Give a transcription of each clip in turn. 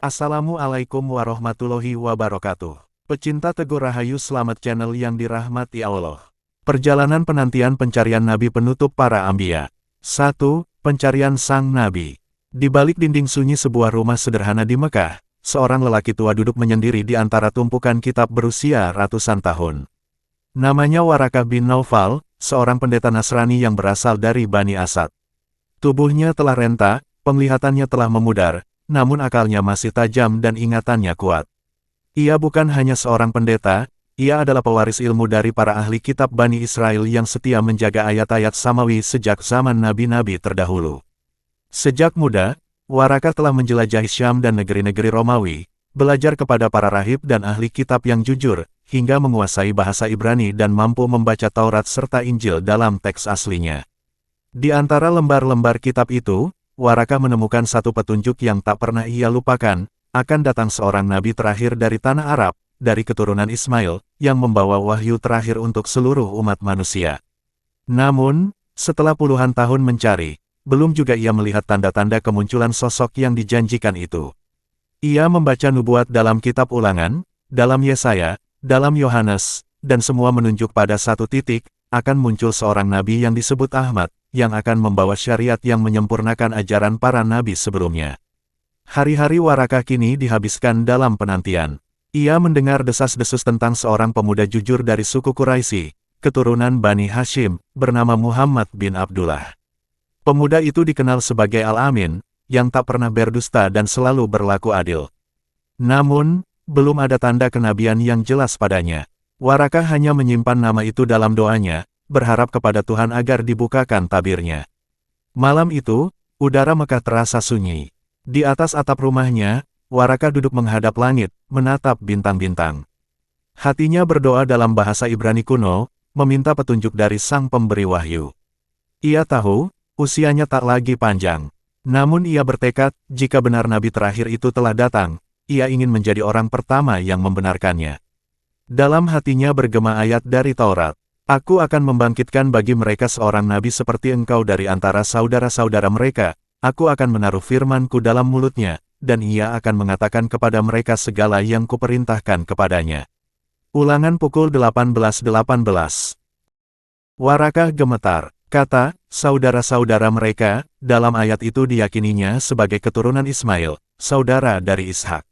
Assalamualaikum warahmatullahi wabarakatuh. Pecinta Teguh Rahayu, selamat channel yang dirahmati Allah. Perjalanan penantian pencarian Nabi penutup para Anbiya. 1. Pencarian Sang Nabi. Di balik dinding sunyi sebuah rumah sederhana di Mekah, seorang lelaki tua duduk menyendiri di antara tumpukan kitab berusia ratusan tahun. Namanya Warakah bin Naufal, seorang pendeta Nasrani yang berasal dari Bani Asad. Tubuhnya telah renta, penglihatannya telah memudar, namun akalnya masih tajam dan ingatannya kuat. Ia bukan hanya seorang pendeta, ia adalah pewaris ilmu dari para ahli kitab Bani Israel yang setia menjaga ayat-ayat Samawi sejak zaman nabi-nabi terdahulu. Sejak muda, Warakah telah menjelajahi Syam dan negeri-negeri Romawi, belajar kepada para rahib dan ahli kitab yang jujur, hingga menguasai bahasa Ibrani dan mampu membaca Taurat serta Injil dalam teks aslinya. Di antara lembar-lembar kitab itu, Warakah menemukan satu petunjuk yang tak pernah ia lupakan, akan datang seorang nabi terakhir dari tanah Arab, dari keturunan Ismail, yang membawa wahyu terakhir untuk seluruh umat manusia. Namun, setelah puluhan tahun mencari, belum juga ia melihat tanda-tanda kemunculan sosok yang dijanjikan itu. Ia membaca nubuat dalam kitab Ulangan, dalam Yesaya, dalam Yohanes, dan semua menunjuk pada satu titik, akan muncul seorang nabi yang disebut Ahmad, yang akan membawa syariat yang menyempurnakan ajaran para nabi sebelumnya. Hari-hari Warakah kini dihabiskan dalam penantian. Ia mendengar desas-desus tentang seorang pemuda jujur dari suku Quraisy, keturunan Bani Hashim, bernama Muhammad bin Abdullah. Pemuda itu dikenal sebagai Al-Amin, yang tak pernah berdusta dan selalu berlaku adil. Namun, belum ada tanda kenabian yang jelas padanya. Warakah hanya menyimpan nama itu dalam doanya, berharap kepada Tuhan agar dibukakan tabirnya. Malam itu, udara Mekah terasa sunyi. Di atas atap rumahnya, Warakah duduk menghadap langit, menatap bintang-bintang. Hatinya berdoa dalam bahasa Ibrani kuno, meminta petunjuk dari Sang Pemberi Wahyu. Ia tahu, usianya tak lagi panjang. Namun ia bertekad, jika benar nabi terakhir itu telah datang, ia ingin menjadi orang pertama yang membenarkannya. Dalam hatinya bergema ayat dari Taurat. Aku akan membangkitkan bagi mereka seorang nabi seperti engkau dari antara saudara-saudara mereka. Aku akan menaruh firman-Ku dalam mulutnya, dan ia akan mengatakan kepada mereka segala yang kuperintahkan kepadanya. Ulangan pukul 18.18. Warakah gemetar. Kata, saudara-saudara mereka, dalam ayat itu diyakininya sebagai keturunan Ismail, saudara dari Ishak.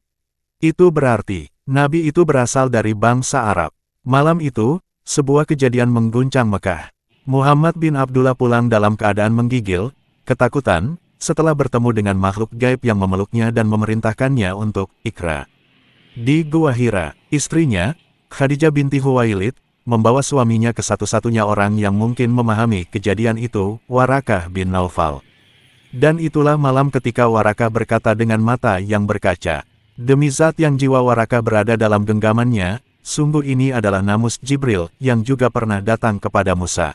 Itu berarti, nabi itu berasal dari bangsa Arab. Malam itu, sebuah kejadian mengguncang Mekah. Muhammad bin Abdullah pulang dalam keadaan menggigil, ketakutan, setelah bertemu dengan makhluk gaib yang memeluknya dan memerintahkannya untuk Iqra. Di Gua Hira, istrinya, Khadijah binti Huwailid, membawa suaminya ke satu-satunya orang yang mungkin memahami kejadian itu, Warakah bin Naufal. Dan itulah malam ketika Warakah berkata dengan mata yang berkaca, "Demi zat yang jiwa Warakah berada dalam genggamannya, sungguh ini adalah namus Jibril yang juga pernah datang kepada Musa.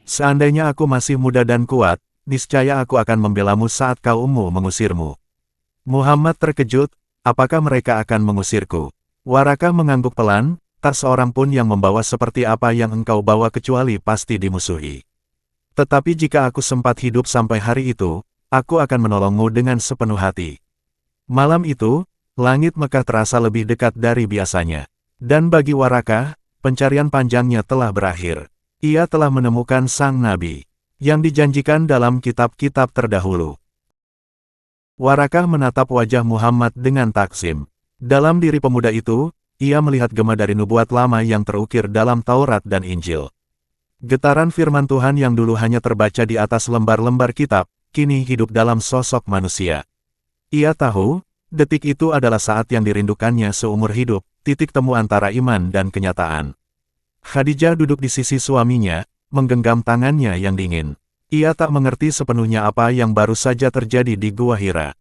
Seandainya aku masih muda dan kuat, niscaya aku akan membelamu saat kaummu mengusirmu." Muhammad terkejut, apakah mereka akan mengusirku? Warakah mengangguk pelan, tak seorang pun yang membawa seperti apa yang engkau bawa kecuali pasti dimusuhi. Tetapi jika aku sempat hidup sampai hari itu, aku akan menolongmu dengan sepenuh hati. Malam itu, langit Mekah terasa lebih dekat dari biasanya. Dan bagi Warakah, pencarian panjangnya telah berakhir. Ia telah menemukan sang nabi yang dijanjikan dalam kitab-kitab terdahulu. Warakah menatap wajah Muhammad dengan takzim. Dalam diri pemuda itu, ia melihat gema dari nubuat lama yang terukir dalam Taurat dan Injil. Getaran firman Tuhan yang dulu hanya terbaca di atas lembar-lembar kitab, kini hidup dalam sosok manusia. Ia tahu, detik itu adalah saat yang dirindukannya seumur hidup, titik temu antara iman dan kenyataan. Khadijah duduk di sisi suaminya, menggenggam tangannya yang dingin. Ia tak mengerti sepenuhnya apa yang baru saja terjadi di Gua Hira.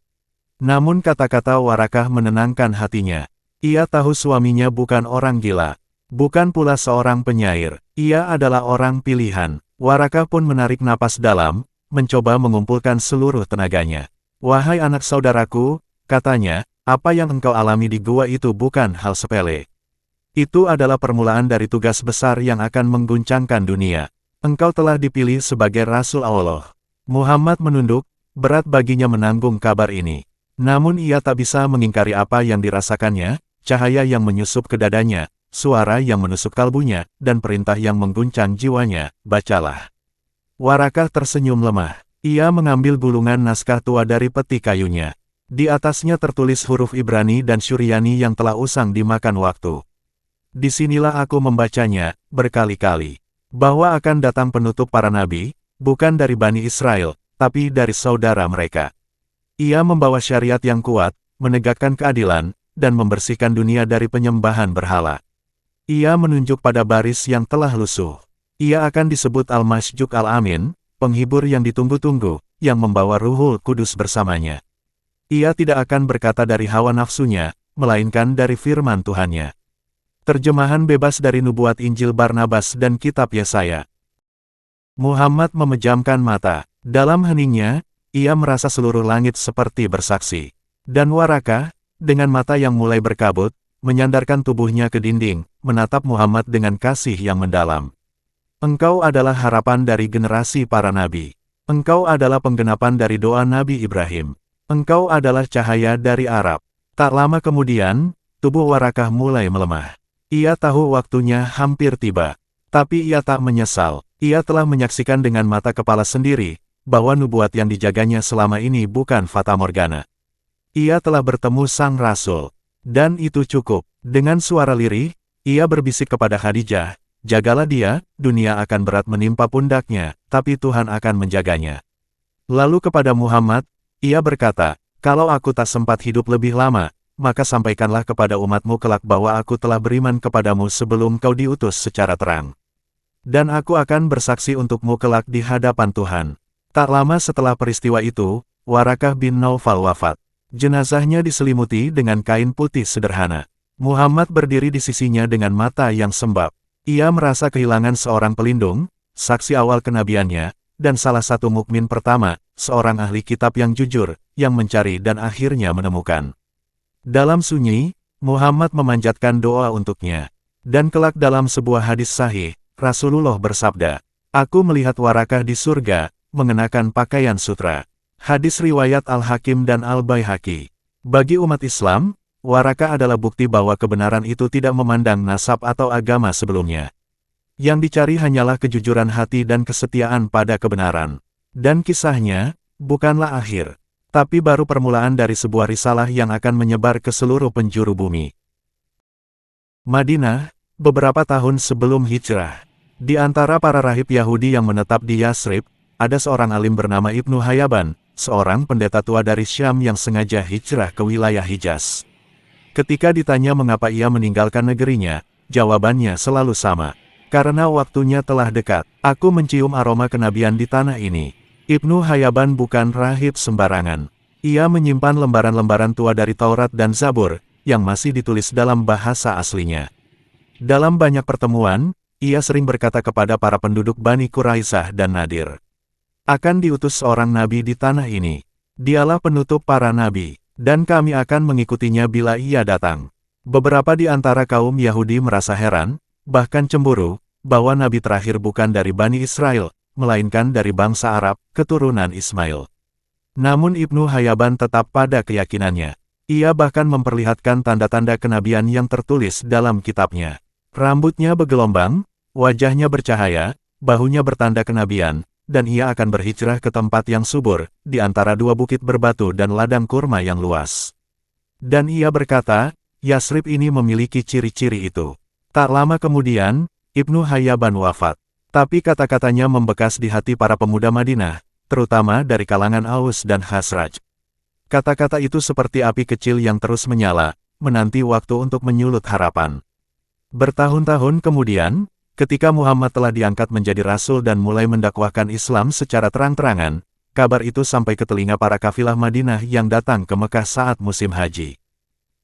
Namun kata-kata Warakah menenangkan hatinya. Ia tahu suaminya bukan orang gila, bukan pula seorang penyair. Ia adalah orang pilihan. Warakah pun menarik napas dalam, mencoba mengumpulkan seluruh tenaganya. "Wahai anak saudaraku," katanya, "apa yang engkau alami di gua itu bukan hal sepele. Itu adalah permulaan dari tugas besar yang akan mengguncangkan dunia. Engkau telah dipilih sebagai Rasul Allah." Muhammad menunduk, berat baginya menanggung kabar ini. Namun ia tak bisa mengingkari apa yang dirasakannya, cahaya yang menyusup ke dadanya, suara yang menusuk kalbunya, dan perintah yang mengguncang jiwanya, bacalah. Warakah tersenyum lemah. Ia mengambil gulungan naskah tua dari peti kayunya. Di atasnya tertulis huruf Ibrani dan Syuriani yang telah usang dimakan waktu. Disinilah aku membacanya, berkali-kali. Bahwa akan datang penutup para nabi, bukan dari Bani Israel, tapi dari saudara mereka. Ia membawa syariat yang kuat, menegakkan keadilan, dan membersihkan dunia dari penyembahan berhala. Ia menunjuk pada baris yang telah lusuh. Ia akan disebut Al-Masjuk Al-Amin, penghibur yang ditunggu-tunggu, yang membawa Ruhul Kudus bersamanya. Ia tidak akan berkata dari hawa nafsunya, melainkan dari firman Tuhannya. Terjemahan bebas dari Nubuat Injil Barnabas dan Kitab Yesaya. Muhammad memejamkan mata. Dalam heningnya, ia merasa seluruh langit seperti bersaksi. Dan Warakah, dengan mata yang mulai berkabut, menyandarkan tubuhnya ke dinding, menatap Muhammad dengan kasih yang mendalam. Engkau adalah harapan dari generasi para nabi. Engkau adalah penggenapan dari doa Nabi Ibrahim. Engkau adalah cahaya dari Arab. Tak lama kemudian, tubuh Warakah mulai melemah. Ia tahu waktunya hampir tiba. Tapi ia tak menyesal. Ia telah menyaksikan dengan mata kepala sendiri, bahwa nubuat yang dijaganya selama ini bukan fata morgana. Ia telah bertemu sang rasul. Dan itu cukup. Dengan suara lirih, ia berbisik kepada Khadijah, jagalah dia, dunia akan berat menimpa pundaknya, tapi Tuhan akan menjaganya. Lalu kepada Muhammad, ia berkata, kalau aku tak sempat hidup lebih lama, maka sampaikanlah kepada umatmu kelak bahwa aku telah beriman kepadamu sebelum kau diutus secara terang. Dan aku akan bersaksi untukmu kelak di hadapan Tuhan. Tak lama setelah peristiwa itu, Warakah bin Naufal wafat. Jenazahnya diselimuti dengan kain putih sederhana. Muhammad berdiri di sisinya dengan mata yang sembab. Ia merasa kehilangan seorang pelindung, saksi awal kenabiannya, dan salah satu mukmin pertama, seorang ahli kitab yang jujur, yang mencari dan akhirnya menemukan. Dalam sunyi, Muhammad memanjatkan doa untuknya. Dan kelak dalam sebuah hadis sahih, Rasulullah bersabda, "Aku melihat Warakah di surga, mengenakan pakaian sutra." Hadis riwayat Al-Hakim dan Al-Baihaqi. Bagi umat Islam, Warakah adalah bukti bahwa kebenaran itu tidak memandang nasab atau agama sebelumnya. Yang dicari hanyalah kejujuran hati dan kesetiaan pada kebenaran. Dan kisahnya, bukanlah akhir, tapi baru permulaan dari sebuah risalah yang akan menyebar ke seluruh penjuru bumi. Madinah, beberapa tahun sebelum hijrah. Di antara para rahib Yahudi yang menetap di Yasrib, ada seorang alim bernama Ibnu Hayyaban, seorang pendeta tua dari Syam yang sengaja hijrah ke wilayah Hijaz. Ketika ditanya mengapa ia meninggalkan negerinya, jawabannya selalu sama. Karena waktunya telah dekat, aku mencium aroma kenabian di tanah ini. Ibnu Hayyaban bukan rahib sembarangan. Ia menyimpan lembaran-lembaran tua dari Taurat dan Zabur, yang masih ditulis dalam bahasa aslinya. Dalam banyak pertemuan, ia sering berkata kepada para penduduk Bani Quraisyah dan Nadir, akan diutus seorang nabi di tanah ini. Dialah penutup para nabi, dan kami akan mengikutinya bila ia datang. Beberapa di antara kaum Yahudi merasa heran, bahkan cemburu, bahwa nabi terakhir bukan dari Bani Israel, melainkan dari bangsa Arab, keturunan Ismail. Namun Ibnu Hayyaban tetap pada keyakinannya. Ia bahkan memperlihatkan tanda-tanda kenabian yang tertulis dalam kitabnya. Rambutnya bergelombang, wajahnya bercahaya, bahunya bertanda kenabian, dan ia akan berhijrah ke tempat yang subur, di antara dua bukit berbatu dan ladang kurma yang luas. Dan ia berkata, Yasrib ini memiliki ciri-ciri itu. Tak lama kemudian, Ibnu Hayyaban wafat. Tapi kata-katanya membekas di hati para pemuda Madinah, terutama dari kalangan Aus dan Khazraj. Kata-kata itu seperti api kecil yang terus menyala, menanti waktu untuk menyulut harapan. Bertahun-tahun kemudian, ketika Muhammad telah diangkat menjadi rasul dan mulai mendakwahkan Islam secara terang-terangan, kabar itu sampai ke telinga para kafilah Madinah yang datang ke Mekah saat musim haji.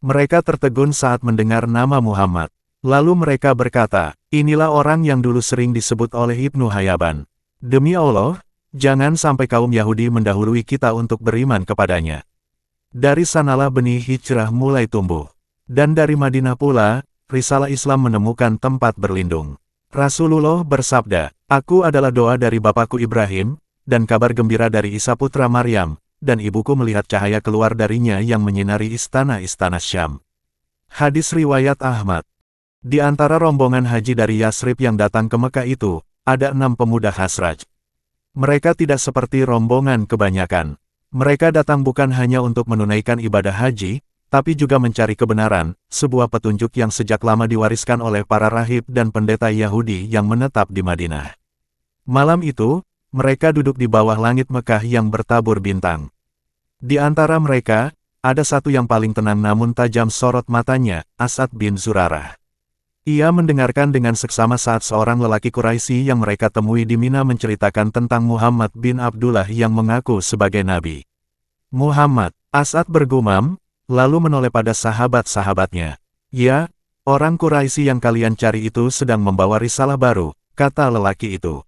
Mereka tertegun saat mendengar nama Muhammad. Lalu mereka berkata, inilah orang yang dulu sering disebut oleh Ibnu Hayyaban. Demi Allah, jangan sampai kaum Yahudi mendahului kita untuk beriman kepadanya. Dari sanalah benih hijrah mulai tumbuh. Dan dari Madinah pula, risalah Islam menemukan tempat berlindung. Rasulullah bersabda, aku adalah doa dari bapakku Ibrahim, dan kabar gembira dari Isa putra Maryam, dan ibuku melihat cahaya keluar darinya yang menyinari istana-istana Syam. Hadis riwayat Ahmad. Di antara rombongan haji dari Yasrib yang datang ke Mekah itu, ada 6 pemuda Khazraj. Mereka tidak seperti rombongan kebanyakan. Mereka datang bukan hanya untuk menunaikan ibadah haji, tapi juga mencari kebenaran, sebuah petunjuk yang sejak lama diwariskan oleh para rahib dan pendeta Yahudi yang menetap di Madinah. Malam itu, mereka duduk di bawah langit Mekah yang bertabur bintang. Di antara mereka, ada satu yang paling tenang namun tajam sorot matanya, As'ad bin Zurarah. Ia mendengarkan dengan seksama saat seorang lelaki Quraisy yang mereka temui di Mina menceritakan tentang Muhammad bin Abdullah yang mengaku sebagai nabi. Muhammad, As'ad bergumam, lalu menoleh pada sahabat-sahabatnya. Ya, orang Quraisy yang kalian cari itu sedang membawa risalah baru, kata lelaki itu.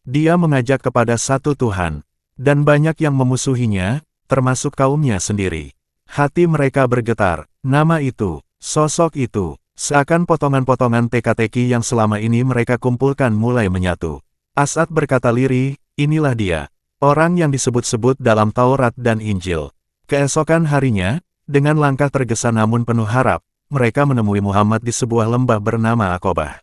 Dia mengajak kepada satu Tuhan, dan banyak yang memusuhinya, termasuk kaumnya sendiri. Hati mereka bergetar, nama itu, sosok itu, seakan potongan-potongan teka-teki yang selama ini mereka kumpulkan mulai menyatu. As'ad berkata lirih, inilah dia, orang yang disebut-sebut dalam Taurat dan Injil. Keesokan harinya, dengan langkah tergesa namun penuh harap, mereka menemui Muhammad di sebuah lembah bernama Aqobah.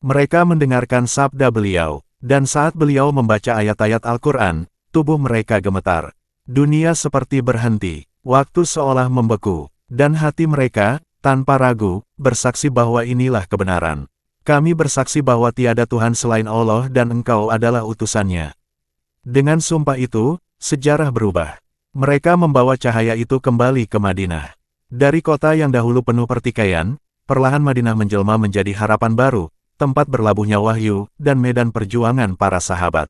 Mereka mendengarkan sabda beliau, dan saat beliau membaca ayat-ayat Al-Quran, tubuh mereka gemetar. Dunia seperti berhenti, waktu seolah membeku, dan hati mereka, tanpa ragu, bersaksi bahwa inilah kebenaran. Kami bersaksi bahwa tiada Tuhan selain Allah dan Engkau adalah utusannya. Dengan sumpah itu, sejarah berubah. Mereka membawa cahaya itu kembali ke Madinah. Dari kota yang dahulu penuh pertikaian, perlahan Madinah menjelma menjadi harapan baru, tempat berlabuhnya wahyu, dan medan perjuangan para sahabat.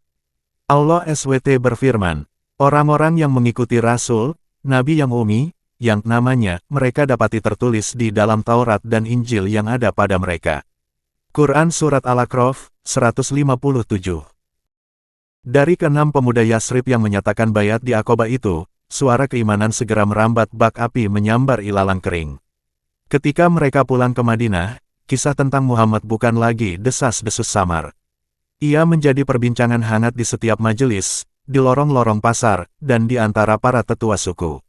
Allah SWT berfirman, orang-orang yang mengikuti Rasul, Nabi yang ummi, yang namanya mereka dapati tertulis di dalam Taurat dan Injil yang ada pada mereka. Quran Surat Al-A'raf, 157. Dari ke-6 pemuda Yasrib yang menyatakan bayat di Aqobah itu, suara keimanan segera merambat bak api menyambar ilalang kering. Ketika mereka pulang ke Madinah, kisah tentang Muhammad bukan lagi desas-desus samar. Ia menjadi perbincangan hangat di setiap majelis, di lorong-lorong pasar, dan di antara para tetua suku.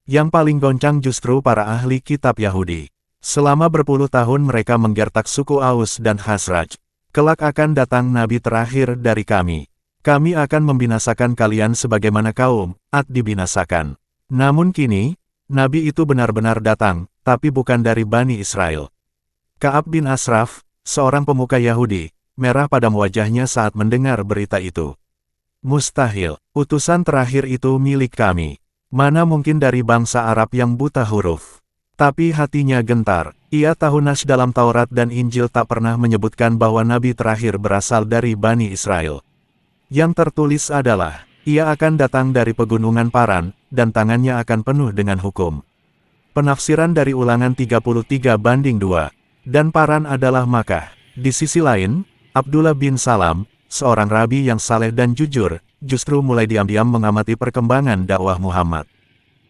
Yang paling goncang justru para ahli kitab Yahudi. Selama berpuluh tahun mereka menggertak suku Aus dan Khazraj. Kelak akan datang nabi terakhir dari kami. Kami akan membinasakan kalian sebagaimana kaum Ad dibinasakan. Namun kini, nabi itu benar-benar datang, tapi bukan dari Bani Israel. Ka'ab bin Ashraf, seorang pemuka Yahudi, merah padam wajahnya saat mendengar berita itu. Mustahil, utusan terakhir itu milik kami. Mana mungkin dari bangsa Arab yang buta huruf. Tapi hatinya gentar. Ia tahu nas dalam Taurat dan Injil tak pernah menyebutkan bahwa nabi terakhir berasal dari Bani Israel. Yang tertulis adalah, ia akan datang dari pegunungan Paran, dan tangannya akan penuh dengan hukum. Penafsiran dari Ulangan 33/2, dan Paran adalah Makkah. Di sisi lain, Abdullah bin Salam, seorang rabi yang saleh dan jujur, justru mulai diam-diam mengamati perkembangan dakwah Muhammad.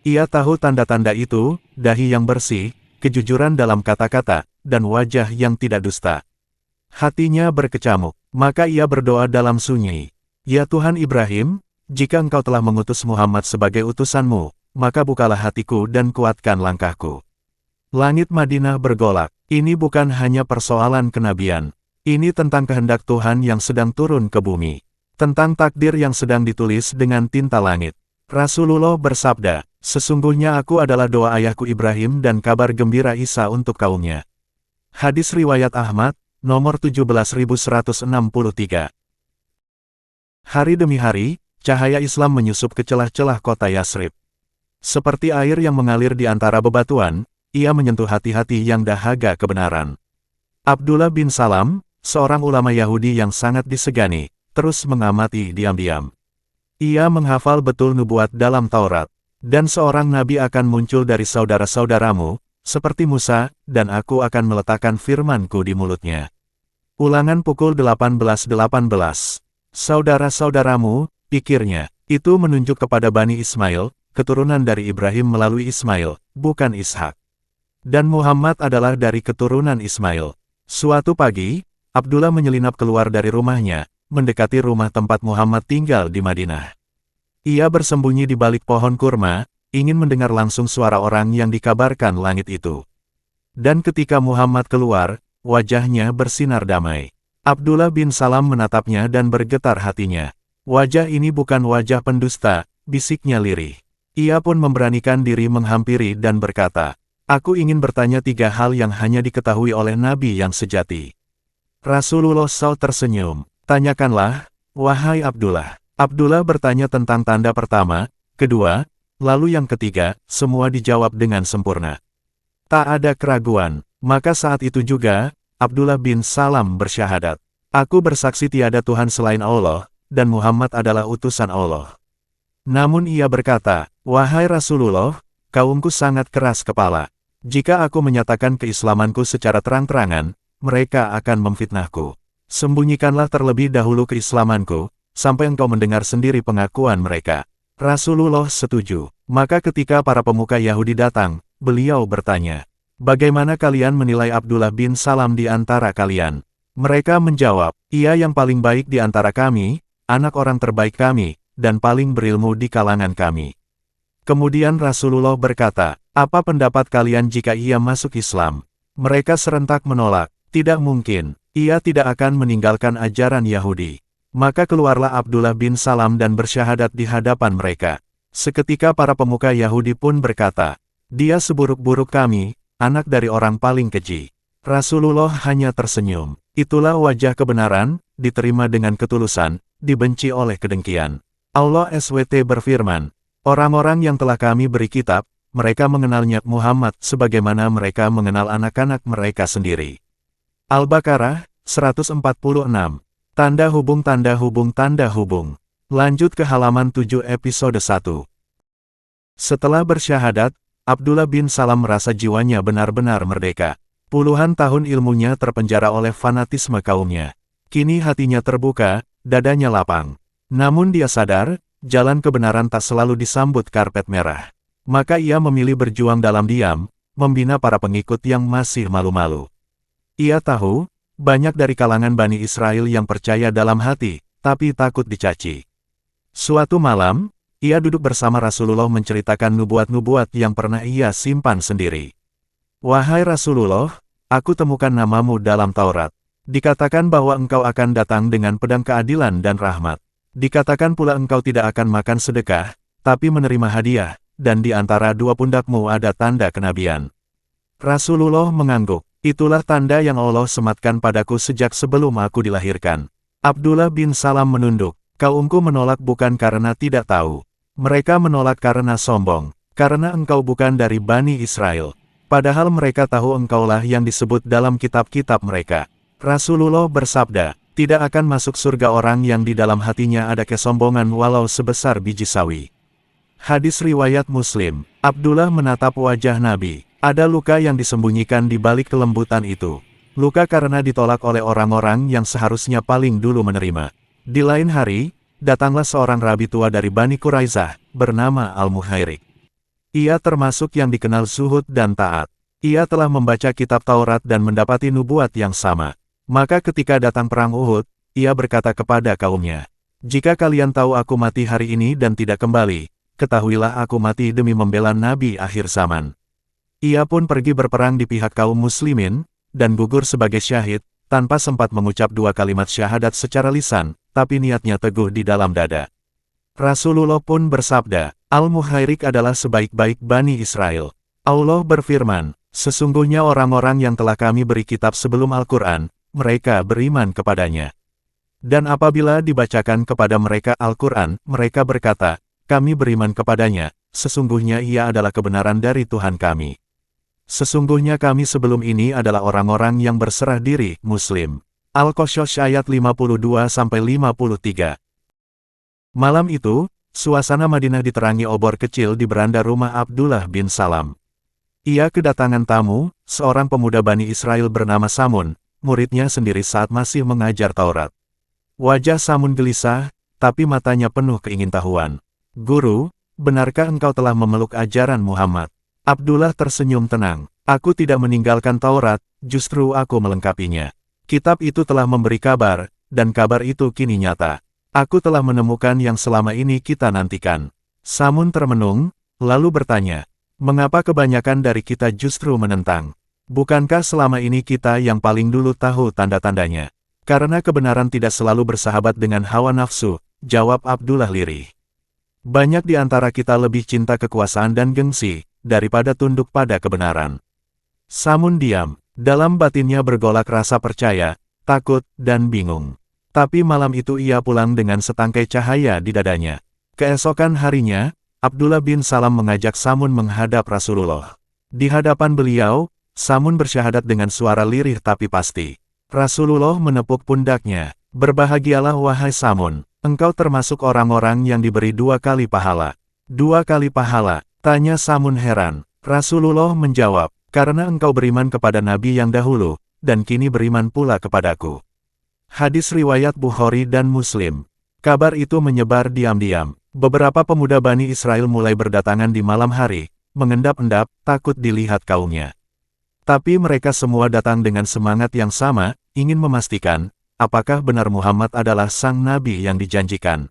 Ia tahu tanda-tanda itu, dahi yang bersih, kejujuran dalam kata-kata, dan wajah yang tidak dusta. Hatinya berkecamuk, maka ia berdoa dalam sunyi. Ya Tuhan Ibrahim, jika Engkau telah mengutus Muhammad sebagai utusanmu, maka bukalah hatiku dan kuatkan langkahku. Langit Madinah bergolak. Ini bukan hanya persoalan kenabian. Ini tentang kehendak Tuhan yang sedang turun ke bumi. Tentang takdir yang sedang ditulis dengan tinta langit. Rasulullah bersabda, sesungguhnya aku adalah doa ayahku Ibrahim dan kabar gembira Isa untuk kaumnya. Hadis riwayat Ahmad, nomor 17163. Hari demi hari, cahaya Islam menyusup ke celah-celah kota Yasrib. Seperti air yang mengalir di antara bebatuan, ia menyentuh hati-hati yang dahaga kebenaran. Abdullah bin Salam, seorang ulama Yahudi yang sangat disegani, terus mengamati diam-diam. Ia menghafal betul nubuat dalam Taurat, dan seorang nabi akan muncul dari saudara-saudaramu, seperti Musa, dan aku akan meletakkan firmanku di mulutnya. Ulangan pukul 18:18. Saudara-saudaramu, pikirnya, itu menunjuk kepada Bani Ismail, keturunan dari Ibrahim melalui Ismail, bukan Ishak. Dan Muhammad adalah dari keturunan Ismail. Suatu pagi, Abdullah menyelinap keluar dari rumahnya, mendekati rumah tempat Muhammad tinggal di Madinah. Ia bersembunyi di balik pohon kurma, ingin mendengar langsung suara orang yang dikabarkan langit itu. Dan ketika Muhammad keluar, wajahnya bersinar damai. Abdullah bin Salam menatapnya dan bergetar hatinya. Wajah ini bukan wajah pendusta, bisiknya lirih. Ia pun memberanikan diri menghampiri dan berkata, "Aku ingin bertanya 3 hal yang hanya diketahui oleh Nabi yang sejati." Rasulullah SAW tersenyum. "Tanyakanlah, wahai Abdullah." Abdullah bertanya tentang tanda pertama, kedua, lalu yang ketiga, semua dijawab dengan sempurna. Tak ada keraguan, maka saat itu juga, Abdullah bin Salam bersyahadat, "Aku bersaksi tiada Tuhan selain Allah, dan Muhammad adalah utusan Allah." Namun ia berkata, "Wahai Rasulullah, kaumku sangat keras kepala. Jika aku menyatakan keislamanku secara terang-terangan, mereka akan memfitnahku. Sembunyikanlah terlebih dahulu keislamanku, sampai engkau mendengar sendiri pengakuan mereka." Rasulullah setuju. Maka ketika para pemuka Yahudi datang, beliau bertanya, "Bagaimana kalian menilai Abdullah bin Salam di antara kalian?" Mereka menjawab, "Ia yang paling baik di antara kami, anak orang terbaik kami, dan paling berilmu di kalangan kami." Kemudian Rasulullah berkata, "Apa pendapat kalian jika ia masuk Islam?" Mereka serentak menolak, "Tidak mungkin, ia tidak akan meninggalkan ajaran Yahudi." Maka keluarlah Abdullah bin Salam dan bersyahadat di hadapan mereka. Seketika para pemuka Yahudi pun berkata, "Dia seburuk-buruk kami, anak dari orang paling keji." Rasulullah hanya tersenyum. Itulah wajah kebenaran, diterima dengan ketulusan, dibenci oleh kedengkian. Allah SWT berfirman, "Orang-orang yang telah kami beri kitab, mereka mengenalnya Muhammad sebagaimana mereka mengenal anak-anak mereka sendiri." Al-Baqarah, 146. Tanda hubung tanda hubung tanda hubung. Lanjut ke halaman 7 episode 1. Setelah bersyahadat, Abdullah bin Salam merasa jiwanya benar-benar merdeka. Puluhan tahun ilmunya terpenjara oleh fanatisme kaumnya. Kini hatinya terbuka, dadanya lapang. Namun dia sadar, jalan kebenaran tak selalu disambut karpet merah. Maka ia memilih berjuang dalam diam, membina para pengikut yang masih malu-malu. Ia tahu, banyak dari kalangan Bani Israel yang percaya dalam hati, tapi takut dicaci. Suatu malam, ia duduk bersama Rasulullah menceritakan nubuat-nubuat yang pernah ia simpan sendiri. "Wahai Rasulullah, aku temukan namamu dalam Taurat. Dikatakan bahwa engkau akan datang dengan pedang keadilan dan rahmat. Dikatakan pula engkau tidak akan makan sedekah, tapi menerima hadiah, dan di antara dua pundakmu ada tanda kenabian." Rasulullah mengangguk. "Itulah tanda yang Allah sematkan padaku sejak sebelum aku dilahirkan." Abdullah bin Salam menunduk. "Kaumku menolak bukan karena tidak tahu. Mereka menolak karena sombong, karena engkau bukan dari Bani Israel. Padahal mereka tahu engkaulah yang disebut dalam kitab-kitab mereka." Rasulullah bersabda, "Tidak akan masuk surga orang yang di dalam hatinya ada kesombongan walau sebesar biji sawi." Hadis riwayat Muslim. Abdullah menatap wajah Nabi. Ada luka yang disembunyikan di balik kelembutan itu. Luka karena ditolak oleh orang-orang yang seharusnya paling dulu menerima. Di lain hari, datanglah seorang rabi tua dari Bani Quraizah, bernama Al-Muhairik. Ia termasuk yang dikenal zuhud dan taat. Ia telah membaca kitab Taurat dan mendapati nubuat yang sama. Maka ketika datang perang Uhud, ia berkata kepada kaumnya, "Jika kalian tahu aku mati hari ini dan tidak kembali, ketahuilah aku mati demi membela Nabi akhir zaman." Ia pun pergi berperang di pihak kaum muslimin, dan gugur sebagai syahid, tanpa sempat mengucap 2 kalimat syahadat secara lisan, tapi niatnya teguh di dalam dada. Rasulullah pun bersabda, "Al-Muhairik adalah sebaik-baik Bani Israel." Allah berfirman, "Sesungguhnya orang-orang yang telah kami beri kitab sebelum Al-Quran, mereka beriman kepadanya. Dan apabila dibacakan kepada mereka Al-Quran, mereka berkata, kami beriman kepadanya, sesungguhnya ia adalah kebenaran dari Tuhan kami. Sesungguhnya kami sebelum ini adalah orang-orang yang berserah diri, Muslim." Al-Qasas ayat 52-53. Malam itu, suasana Madinah diterangi obor kecil di beranda rumah Abdullah bin Salam. Ia kedatangan tamu, seorang pemuda Bani Israel bernama Samun, muridnya sendiri saat masih mengajar Taurat. Wajah Samun gelisah, tapi matanya penuh keingintahuan. "Guru, benarkah engkau telah memeluk ajaran Muhammad?" Abdullah tersenyum tenang. "Aku tidak meninggalkan Taurat, justru aku melengkapinya. Kitab itu telah memberi kabar, dan kabar itu kini nyata. Aku telah menemukan yang selama ini kita nantikan. Samun termenung, lalu bertanya, mengapa kebanyakan dari kita justru menentang? Bukankah selama ini kita yang paling dulu tahu tanda-tandanya? Karena kebenaran tidak selalu bersahabat dengan hawa nafsu, jawab Abdullah lirih. Banyak di antara kita lebih cinta kekuasaan dan gengsi, daripada tunduk pada kebenaran. Samun diam, dalam batinnya bergolak rasa percaya, takut, dan bingung. Tapi malam itu ia pulang dengan setangkai cahaya di dadanya. Keesokan harinya, Abdullah bin Salam mengajak Samun menghadap Rasulullah. Di hadapan beliau, Samun bersyahadat dengan suara lirih tapi pasti. Rasulullah menepuk pundaknya, berbahagialah wahai Samun, engkau termasuk orang-orang yang diberi 2 kali pahala. 2 kali pahala, tanya Samun heran. Rasulullah menjawab, karena engkau beriman kepada Nabi yang dahulu, dan kini beriman pula kepadaku. Hadis riwayat Bukhari dan Muslim. Kabar itu menyebar diam-diam. Beberapa pemuda Bani Israel mulai berdatangan di malam hari, mengendap-endap, takut dilihat kaumnya. Tapi mereka semua datang dengan semangat yang sama, ingin memastikan, apakah benar Muhammad adalah sang Nabi yang dijanjikan.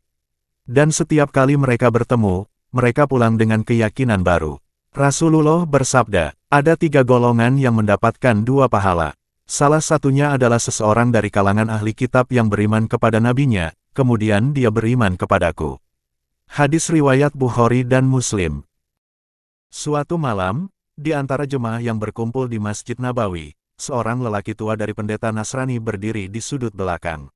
Dan setiap kali mereka bertemu, mereka pulang dengan keyakinan baru. Rasulullah bersabda, ada 3 golongan yang mendapatkan 2 pahala. Salah satunya adalah seseorang dari kalangan ahli kitab yang beriman kepada nabinya, kemudian dia beriman kepadaku. Hadis riwayat Bukhari dan Muslim. Suatu malam, di antara jemaah yang berkumpul di Masjid Nabawi, seorang lelaki tua dari pendeta Nasrani berdiri di sudut belakang.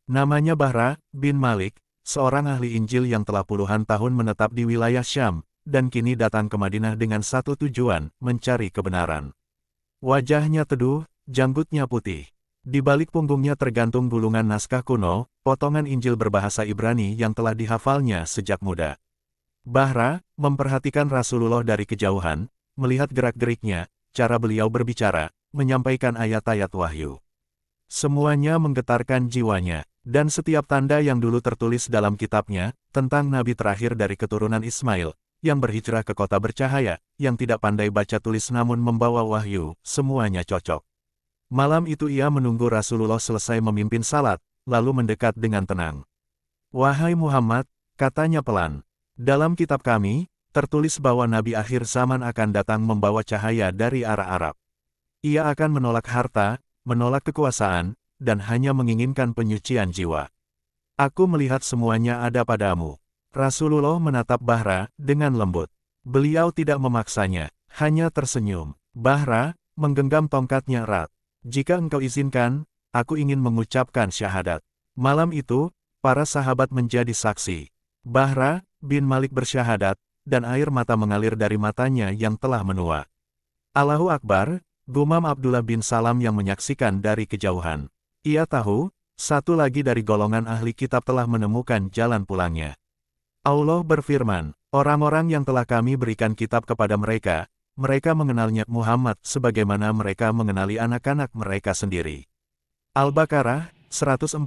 Namanya Bahra bin Malik, seorang ahli Injil yang telah puluhan tahun menetap di wilayah Syam, dan kini datang ke Madinah dengan satu tujuan, mencari kebenaran. Wajahnya teduh, janggutnya putih. Di balik punggungnya tergantung gulungan naskah kuno, potongan Injil berbahasa Ibrani yang telah dihafalnya sejak muda. Bahra memperhatikan Rasulullah dari kejauhan, melihat gerak-geriknya, cara beliau berbicara, menyampaikan ayat-ayat wahyu. Semuanya menggetarkan jiwanya, dan setiap tanda yang dulu tertulis dalam kitabnya, tentang nabi terakhir dari keturunan Ismail, yang berhijrah ke kota bercahaya, yang tidak pandai baca tulis namun membawa wahyu, semuanya cocok. Malam itu ia menunggu Rasulullah selesai memimpin salat, lalu mendekat dengan tenang. Wahai Muhammad, katanya pelan, dalam kitab kami, tertulis bahwa Nabi akhir zaman akan datang membawa cahaya dari arah Arab. Ia akan menolak harta, menolak kekuasaan, dan hanya menginginkan penyucian jiwa. Aku melihat semuanya ada padamu. Rasulullah menatap Bahra dengan lembut. Beliau tidak memaksanya, hanya tersenyum. Bahra menggenggam tongkatnya erat. Jika engkau izinkan, aku ingin mengucapkan syahadat. Malam itu, para sahabat menjadi saksi. Bahra bin Malik bersyahadat, dan air mata mengalir dari matanya yang telah menua. Allahu Akbar, gumam Abdullah bin Salam yang menyaksikan dari kejauhan. Ia tahu, satu lagi dari golongan ahli kitab telah menemukan jalan pulangnya. Allah berfirman, orang-orang yang telah kami berikan kitab kepada mereka, mereka mengenalnya Muhammad sebagaimana mereka mengenali anak-anak mereka sendiri. Al-Baqarah 146.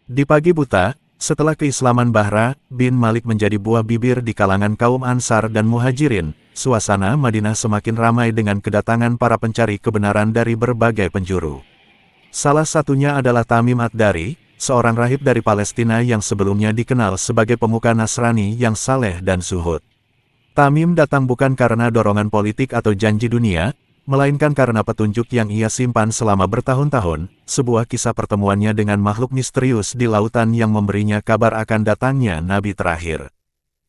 Di pagi buta, setelah keislaman Bahra bin Malik menjadi buah bibir di kalangan kaum Ansar dan Muhajirin, suasana Madinah semakin ramai dengan kedatangan para pencari kebenaran dari berbagai penjuru. Salah satunya adalah Tamim Ad-Dari, seorang rahib dari Palestina yang sebelumnya dikenal sebagai pemuka Nasrani yang saleh dan zuhud. Tamim datang bukan karena dorongan politik atau janji dunia, melainkan karena petunjuk yang ia simpan selama bertahun-tahun, sebuah kisah pertemuannya dengan makhluk misterius di lautan yang memberinya kabar akan datangnya Nabi terakhir.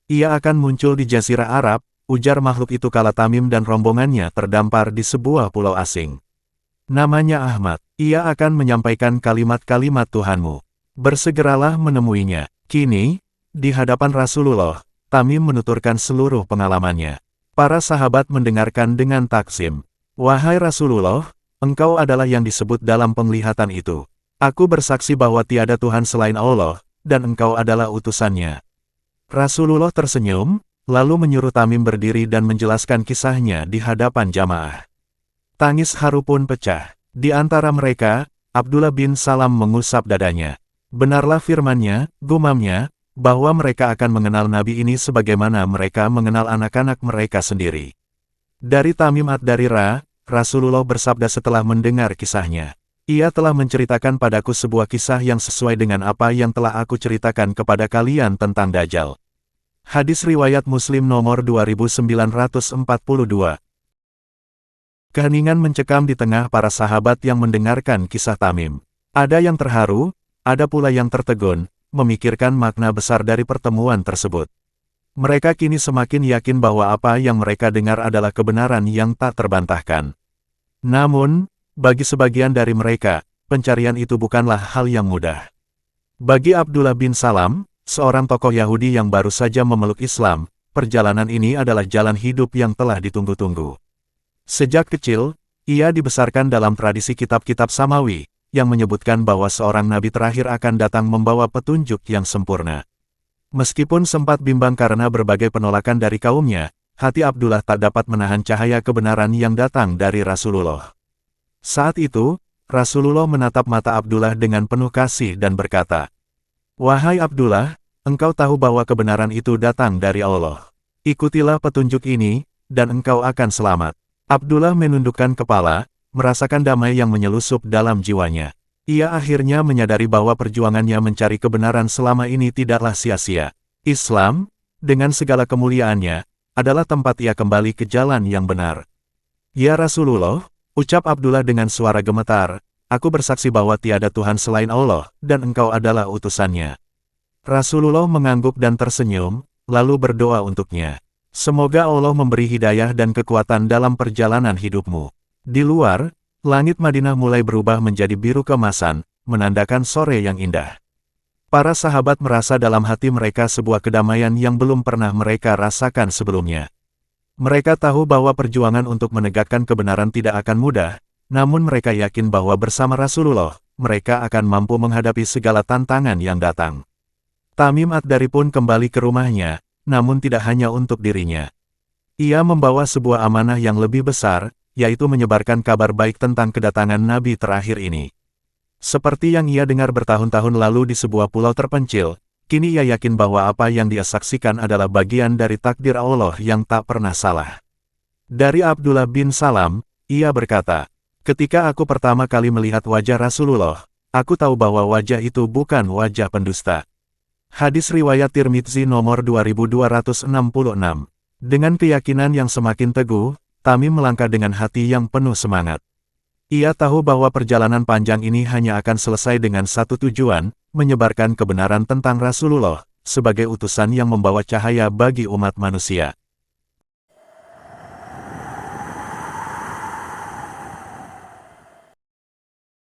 Ia akan muncul di Jazirah Arab, ujar makhluk itu kala Tamim dan rombongannya terdampar di sebuah pulau asing. Namanya Ahmad, ia akan menyampaikan kalimat-kalimat Tuhanmu. Bersegeralah menemuinya. Kini, di hadapan Rasulullah, Tamim menuturkan seluruh pengalamannya. Para sahabat mendengarkan dengan taksim. Wahai Rasulullah, engkau adalah yang disebut dalam penglihatan itu. Aku bersaksi bahwa tiada Tuhan selain Allah, dan engkau adalah utusannya. Rasulullah tersenyum, lalu menyuruh Tamim berdiri dan menjelaskan kisahnya di hadapan jamaah. Tangis haru pun pecah. Di antara mereka, Abdullah bin Salam mengusap dadanya. Benarlah firman-Nya, gumamnya, bahwa mereka akan mengenal Nabi ini sebagaimana mereka mengenal anak-anak mereka sendiri. Dari Tamim Ad-Dari Rasulullah bersabda setelah mendengar kisahnya. Ia telah menceritakan padaku sebuah kisah yang sesuai dengan apa yang telah aku ceritakan kepada kalian tentang Dajjal. Hadis riwayat Muslim nomor 2942. Keheningan mencekam di tengah para sahabat yang mendengarkan kisah Tamim. Ada yang terharu, ada pula yang tertegun, memikirkan makna besar dari pertemuan tersebut. Mereka kini semakin yakin bahwa apa yang mereka dengar adalah kebenaran yang tak terbantahkan. Namun, bagi sebagian dari mereka, pencarian itu bukanlah hal yang mudah. Bagi Abdullah bin Salam, seorang tokoh Yahudi yang baru saja memeluk Islam, perjalanan ini adalah jalan hidup yang telah ditunggu-tunggu. Sejak kecil, ia dibesarkan dalam tradisi kitab-kitab Samawi, yang menyebutkan bahwa seorang nabi terakhir akan datang membawa petunjuk yang sempurna. Meskipun sempat bimbang karena berbagai penolakan dari kaumnya, hati Abdullah tak dapat menahan cahaya kebenaran yang datang dari Rasulullah. Saat itu, Rasulullah menatap mata Abdullah dengan penuh kasih dan berkata, "Wahai Abdullah, engkau tahu bahwa kebenaran itu datang dari Allah. Ikutilah petunjuk ini, dan engkau akan selamat." Abdullah menundukkan kepala, merasakan damai yang menyelusup dalam jiwanya. Ia akhirnya menyadari bahwa perjuangannya mencari kebenaran selama ini tidaklah sia-sia. Islam, dengan segala kemuliaannya, adalah tempat ia kembali ke jalan yang benar. "Ya Rasulullah," ucap Abdullah dengan suara gemetar, "aku bersaksi bahwa tiada Tuhan selain Allah, dan engkau adalah utusannya." Rasulullah mengangguk dan tersenyum, lalu berdoa untuknya. "Semoga Allah memberi hidayah dan kekuatan dalam perjalanan hidupmu." Di luar, langit Madinah mulai berubah menjadi biru keemasan, menandakan sore yang indah. Para sahabat merasa dalam hati mereka sebuah kedamaian yang belum pernah mereka rasakan sebelumnya. Mereka tahu bahwa perjuangan untuk menegakkan kebenaran tidak akan mudah, namun mereka yakin bahwa bersama Rasulullah, mereka akan mampu menghadapi segala tantangan yang datang. Tamim Ad-Dari pun kembali ke rumahnya, namun tidak hanya untuk dirinya. Ia membawa sebuah amanah yang lebih besar, yaitu menyebarkan kabar baik tentang kedatangan Nabi terakhir ini. Seperti yang ia dengar bertahun-tahun lalu di sebuah pulau terpencil, kini ia yakin bahwa apa yang dia saksikan adalah bagian dari takdir Allah yang tak pernah salah. Dari Abdullah bin Salam, ia berkata, "Ketika aku pertama kali melihat wajah Rasulullah, aku tahu bahwa wajah itu bukan wajah pendusta." Hadis riwayat Tirmidzi nomor 2266. Dengan keyakinan yang semakin teguh, Tamim melangkah dengan hati yang penuh semangat. Ia tahu bahwa perjalanan panjang ini hanya akan selesai dengan satu tujuan, menyebarkan kebenaran tentang Rasulullah, sebagai utusan yang membawa cahaya bagi umat manusia.